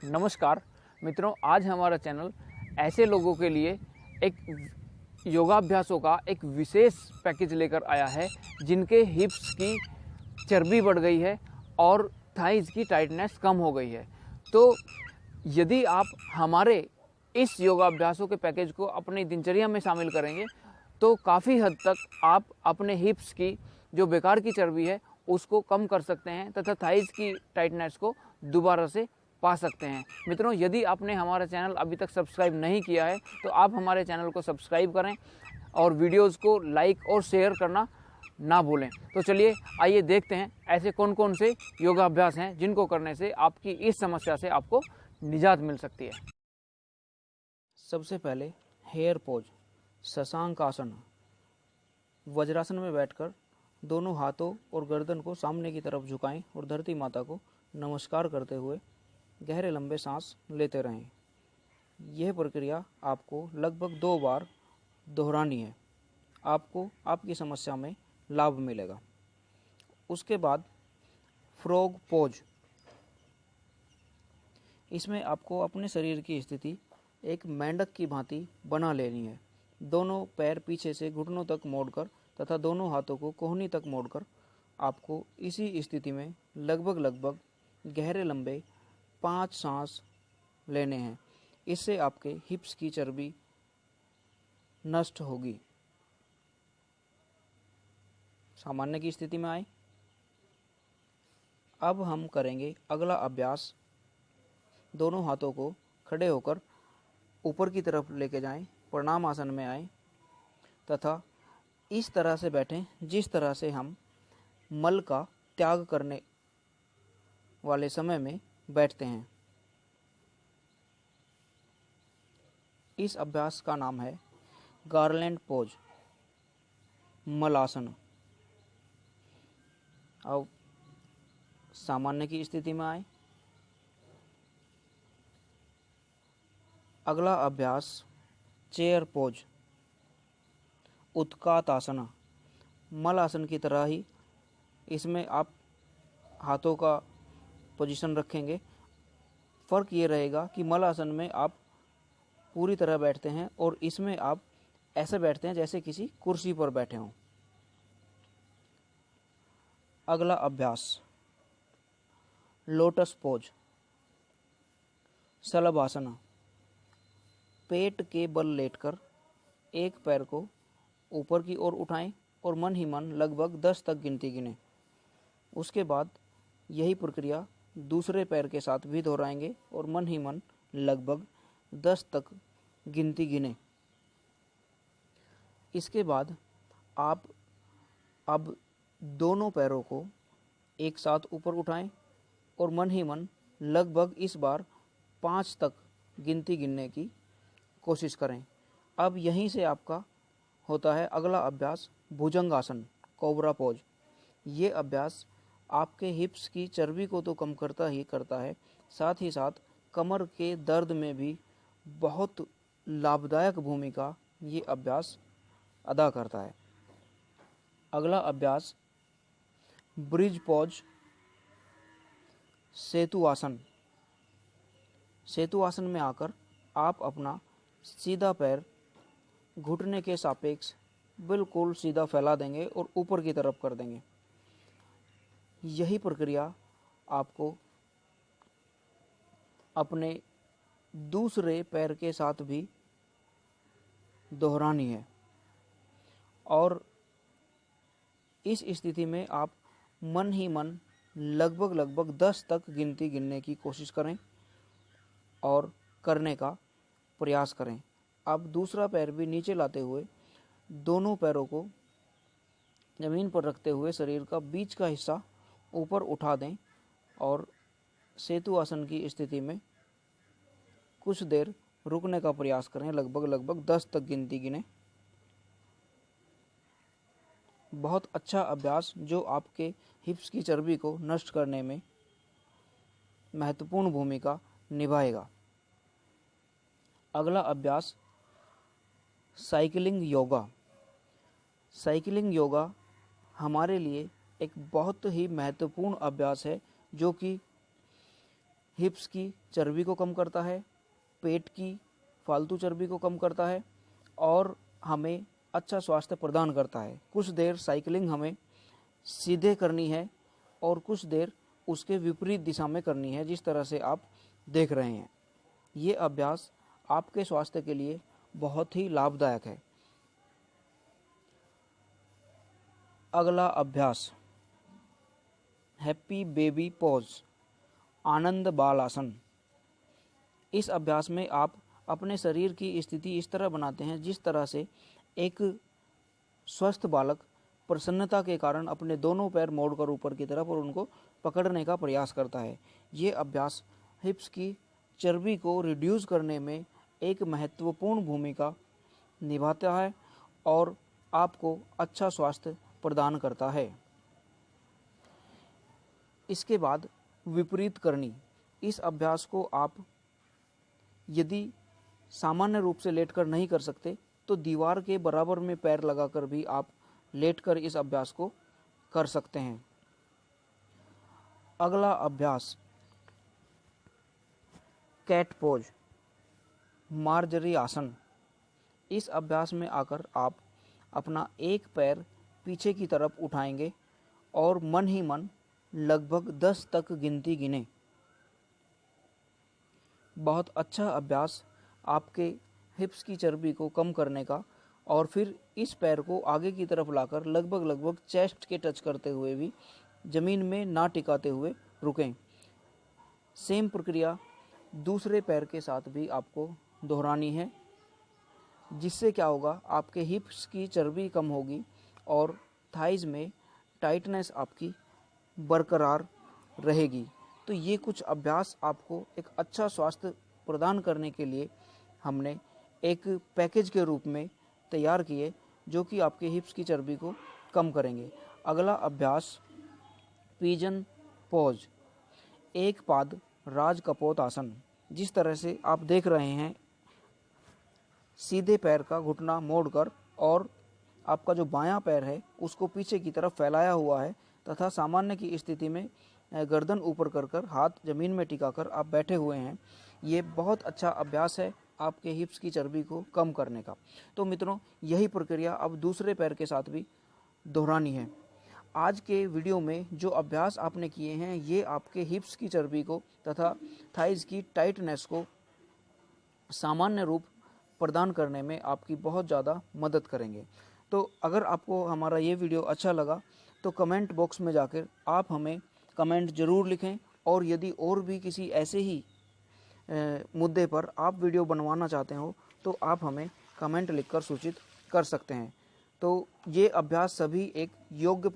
नमस्कार मित्रों, आज हमारा चैनल ऐसे लोगों के लिए एक योगाभ्यासों का एक विशेष पैकेज लेकर आया है जिनके हिप्स की चर्बी बढ़ गई है और थाइज़ की टाइटनेस कम हो गई है। तो यदि आप हमारे इस योगाभ्यासों के पैकेज को अपनी दिनचर्या में शामिल करेंगे तो काफ़ी हद तक आप अपने हिप्स की जो बेकार की चर्बी है उसको कम कर सकते हैं तथा थाइज़ की टाइटनेस को दोबारा से पा सकते हैं। मित्रों, यदि आपने हमारा चैनल अभी तक सब्सक्राइब नहीं किया है तो आप हमारे चैनल को सब्सक्राइब करें और वीडियोस को लाइक और शेयर करना ना भूलें। तो चलिए आइए देखते हैं ऐसे कौन कौन से योगाभ्यास हैं जिनको करने से आपकी इस समस्या से आपको निजात मिल सकती है। सबसे पहले हेयर पोज, शशांक आसन। वज्रासन में बैठकर दोनों हाथों और गर्दन को सामने की तरफ झुकाएं और धरती माता को नमस्कार करते हुए गहरे लंबे सांस लेते रहें। यह प्रक्रिया आपको लगभग 2 बार दोहरानी है। आपको आपकी समस्या में लाभ मिलेगा। उसके बाद फ्रॉग पोज। इसमें आपको अपने शरीर की स्थिति एक मेंढक की भांति बना लेनी है। दोनों पैर पीछे से घुटनों तक मोड़कर तथा दोनों हाथों को कोहनी तक मोड़कर आपको इसी स्थिति में लगभग गहरे लंबे 5 सांस लेने हैं। इससे आपके हिप्स की चर्बी नष्ट होगी। सामान्य की स्थिति में आए। अब हम करेंगे अगला अभ्यास। दोनों हाथों को खड़े होकर ऊपर की तरफ लेके जाएं, प्रणाम आसन में आएं तथा इस तरह से बैठें जिस तरह से हम मल का त्याग करने वाले समय में बैठते हैं। इस अभ्यास का नाम है गार्लैंड पोज, मलासन। अब सामान्य की स्थिति में आए। अगला अभ्यास चेयर पोज, उत्कात आसन। मल आसन की तरह ही इसमें आप हाथों का पोजीशन रखेंगे। फ़र्क ये रहेगा कि मल आसन में आप पूरी तरह बैठते हैं और इसमें आप ऐसे बैठते हैं जैसे किसी कुर्सी पर बैठे हों। अगला अभ्यास लोटस पोज, शलभ आसन। पेट के बल लेटकर एक पैर को ऊपर की ओर उठाएं और मन ही मन लगभग 10 तक गिनती गिनें। उसके बाद यही प्रक्रिया दूसरे पैर के साथ भी दोहराएंगे और मन ही मन लगभग 10 तक गिनती गिनें। इसके बाद आप अब दोनों पैरों को एक साथ ऊपर उठाएं और मन ही मन लगभग इस बार 5 तक गिनती गिनने की कोशिश करें। अब यहीं से आपका होता है अगला अभ्यास भुजंगासन, कोबरा पोज। ये अभ्यास आपके हिप्स की चर्बी को तो कम करता ही करता है, साथ ही साथ कमर के दर्द में भी बहुत लाभदायक भूमिका ये अभ्यास अदा करता है। अगला अभ्यास ब्रिज पोज, सेतु आसन। सेतु आसन में आकर आप अपना सीधा पैर घुटने के सापेक्ष बिल्कुल सीधा फैला देंगे और ऊपर की तरफ कर देंगे। यही प्रक्रिया आपको अपने दूसरे पैर के साथ भी दोहरानी है और इस स्थिति में आप मन ही मन लगभग 10 तक गिनती गिनने की कोशिश करें और करने का प्रयास करें। अब दूसरा पैर भी नीचे लाते हुए दोनों पैरों को ज़मीन पर रखते हुए शरीर का बीच का हिस्सा ऊपर उठा दें और सेतु आसन की स्थिति में कुछ देर रुकने का प्रयास करें। लगभग 10 तक गिनती गिनें। बहुत अच्छा अभ्यास जो आपके हिप्स की चर्बी को नष्ट करने में महत्वपूर्ण भूमिका निभाएगा। अगला अभ्यास साइकिलिंग योगा। साइकिलिंग योगा हमारे लिए एक बहुत ही महत्वपूर्ण अभ्यास है जो कि हिप्स की चर्बी को कम करता है, पेट की फालतू चर्बी को कम करता है और हमें अच्छा स्वास्थ्य प्रदान करता है। कुछ देर साइकिलिंग हमें सीधे करनी है और कुछ देर उसके विपरीत दिशा में करनी है, जिस तरह से आप देख रहे हैं। ये अभ्यास आपके स्वास्थ्य के लिए बहुत ही लाभदायक है। अगला अभ्यास हैप्पी बेबी पॉज, आनंद बाल आसन। इस अभ्यास में आप अपने शरीर की स्थिति इस तरह बनाते हैं जिस तरह से एक स्वस्थ बालक प्रसन्नता के कारण अपने दोनों पैर मोड़कर ऊपर की तरफ और उनको पकड़ने का प्रयास करता है। ये अभ्यास हिप्स की चर्बी को रिड्यूस करने में एक महत्वपूर्ण भूमिका निभाता है और आपको अच्छा स्वास्थ्य प्रदान करता है। इसके बाद विपरीत करनी। इस अभ्यास को आप यदि सामान्य रूप से लेटकर नहीं कर सकते तो दीवार के बराबर में पैर लगाकर भी आप लेटकर इस अभ्यास को कर सकते हैं। अगला अभ्यास कैट पोज, मार्जरी आसन। इस अभ्यास में आकर आप अपना एक पैर पीछे की तरफ उठाएंगे और मन ही मन लगभग 10 तक गिनती गिने। बहुत अच्छा अभ्यास आपके हिप्स की चर्बी को कम करने का, और फिर इस पैर को आगे की तरफ लाकर लगभग चेस्ट के टच करते हुए भी ज़मीन में ना टिकाते हुए रुकें। सेम प्रक्रिया दूसरे पैर के साथ भी आपको दोहरानी है, जिससे क्या होगा, आपके हिप्स की चर्बी कम होगी और थाइज में टाइटनेस आपकी बरकरार रहेगी। तो ये कुछ अभ्यास आपको एक अच्छा स्वास्थ्य प्रदान करने के लिए हमने एक पैकेज के रूप में तैयार किए, जो कि आपके हिप्स की चर्बी को कम करेंगे। अगला अभ्यास पिजन पोज, एक पाद राज कपोत आसन। जिस तरह से आप देख रहे हैं, सीधे पैर का घुटना मोड़कर और आपका जो बायां पैर है उसको पीछे की तरफ फैलाया हुआ है तथा सामान्य की स्थिति में गर्दन ऊपर कर हाथ जमीन में टिकाकर आप बैठे हुए हैं। ये बहुत अच्छा अभ्यास है आपके हिप्स की चर्बी को कम करने का। तो मित्रों, यही प्रक्रिया अब दूसरे पैर के साथ भी दोहरानी है। आज के वीडियो में जो अभ्यास आपने किए हैं, ये आपके हिप्स की चर्बी को तथा थाइज की टाइटनेस को सामान्य रूप प्रदान करने में आपकी बहुत ज़्यादा मदद करेंगे। तो अगर आपको हमारा ये वीडियो अच्छा लगा तो कमेंट बॉक्स में जाकर आप हमें कमेंट ज़रूर लिखें, और यदि और भी किसी ऐसे ही मुद्दे पर आप वीडियो बनवाना चाहते हो तो आप हमें कमेंट लिखकर सूचित कर सकते हैं। तो ये अभ्यास सभी एक योग्य